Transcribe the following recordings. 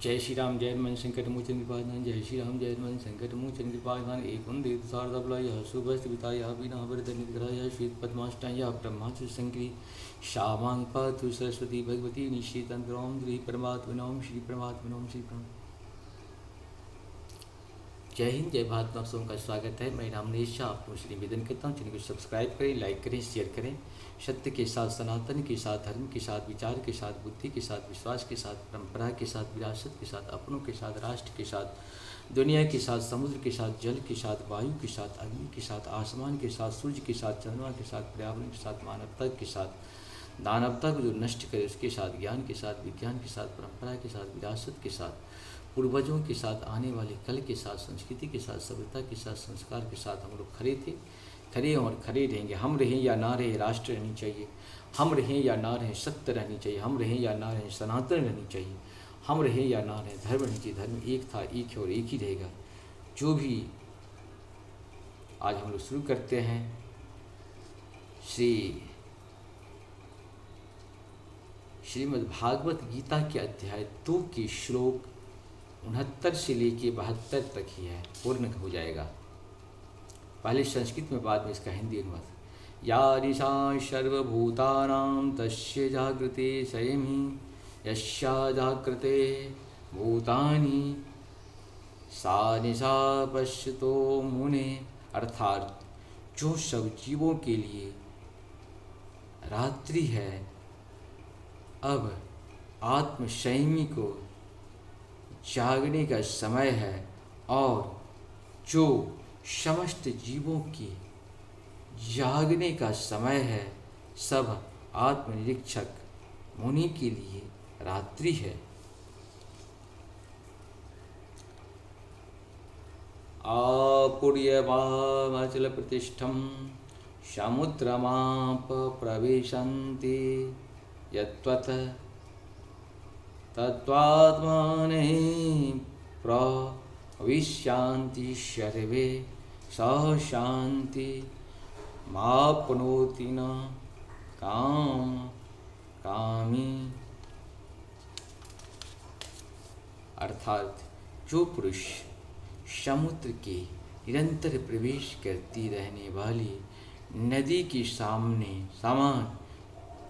जय श्री राम जय मन संकट मोचन कृपाधान। जय श्री राम जय मन संकट मोचन कृपाधान। एक वंदे शारदाबलाय शुभस्त विताय बिना वरदनिग्रहाय श्वेत पद्माष्टाय ब्रह्माच शंकरी श्यामां पातु सरस्वती भगवती निश्चितंद्रोम श्री परमात्मनोम श्री परमात्मनोम श्री परम। जय हिंद जय भारत। आप सबका स्वागत है। मैं राम नेश आपको श्री निवेदन करता हूँ, चैनल को सब्सक्राइब करें, लाइक करें, शेयर करें। सत्य के साथ, सनातन के साथ, धर्म के साथ, विचार के साथ, बुद्धि के साथ, विश्वास के साथ, परंपरा के साथ, विरासत के साथ, अपनों के साथ, राष्ट्र के साथ, दुनिया के साथ, समुद्र के साथ, जल के साथ, वायु के साथ, अग्नि के साथ, आसमान के साथ, सूर्य के साथ, चंद्रमा के साथ, पर्यावरण के साथ, मानवता के साथ, दानवता को जो नष्ट करे उसके साथ, ज्ञान के साथ, विज्ञान के साथ, परंपरा के साथ, विरासत के साथ, पूर्वजों के साथ, आने वाले कल के साथ, संस्कृति के साथ, सभ्यता के साथ, संस्कार के साथ हम लोग खड़े थे, खड़े और खड़े रहेंगे। हम रहें या ना रहें, राष्ट्र रहनी चाहिए। हम रहें या ना रहें, सत्य रहनी चाहिए। हम रहें या ना रहें, सनातन रहनी चाहिए। हम रहें या ना रहें, धर्म रहनी चाहिए। धर्म एक था, एक है और एक ही रहेगा। जो भी आज हम लोग शुरू करते हैं श्रीमद्भागवत गीता के अध्याय 2 के श्लोक 69 से लेके 72 तक ही है, पूर्ण हो जाएगा। पहले संस्कृत में, बाद में इसका हिंदी अनुवाद। या निशा सर्वभूतानां तस्य जागृते संयमी यस्या जागृते भूतानि सा निशा पश्यतो मुने। अर्थात जो सब जीवों के लिए रात्रि है, अब आत्म संयमी को जागने का समय है, और जो समस्त जीवों के जागने का समय है, सब आत्मनिरीक्षक मुनि के लिए रात्रि है। आपूर्यमाचल प्रतिष्ठम समुद्रमाप प्रविशन्ति यत्त्वत् तत्त्वात्मने प्रविश्यांति सर्वे स शांति माप्नोति न कामी। अर्थात जो पुरुष समुद्र के निरंतर प्रवेश करती रहने वाली नदी के समान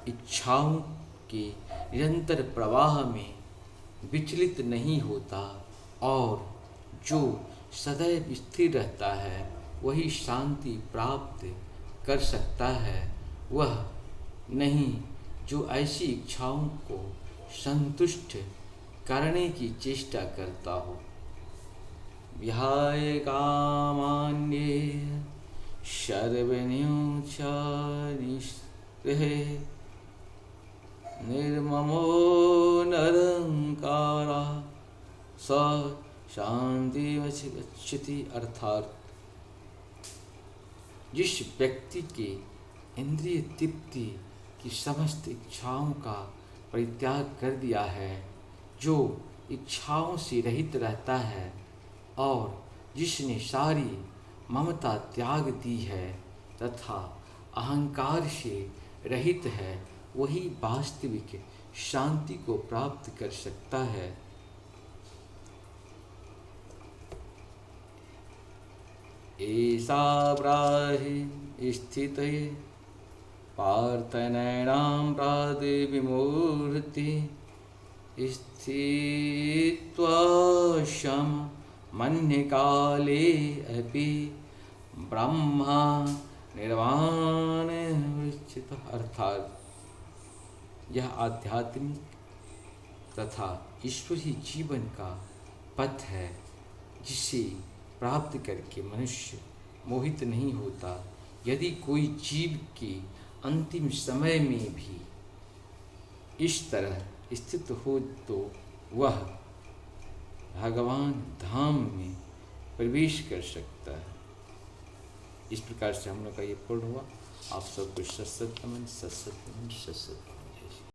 इच्छाओं के निरंतर प्रवाह में विचलित नहीं होता, और जो सदैव स्थिर रहता है, वही शांति प्राप्त कर सकता है। वह नहीं जो ऐसी इच्छाओं को संतुष्ट करने की चेष्टा करता हो। विहाय कामान्ये सर्वन्योच्छा निःस्पृहे निर्ममो निरंकारा स शांति गच्छति। अर्थात जिस व्यक्ति के इंद्रिय तृप्ति की समस्त इच्छाओं का परित्याग कर दिया है, जो इच्छाओं से रहित रहता है, और जिसने सारी ममता त्याग दी है तथा अहंकार से रहित है, वही वास्तविक शांति को प्राप्त कर सकता है। ऐसा ब्राहि स्थिते पार्थनैणां प्रादे विमूर्ति स्थित्वा शम मन्य काले अपि ब्रह्मा निर्वाण वृक्षित। अर्थात यह आध्यात्मिक तथा ईश्वरीय जीवन का पथ है, जिसे प्राप्त करके मनुष्य मोहित नहीं होता। यदि कोई जीव के अंतिम समय में भी इस तरह स्थित हो, तो वह भगवान धाम में प्रवेश कर सकता है। इस प्रकार से हम लोग का ये पूर्ण हुआ। आप सबको सत नमन, सत नमन, सत।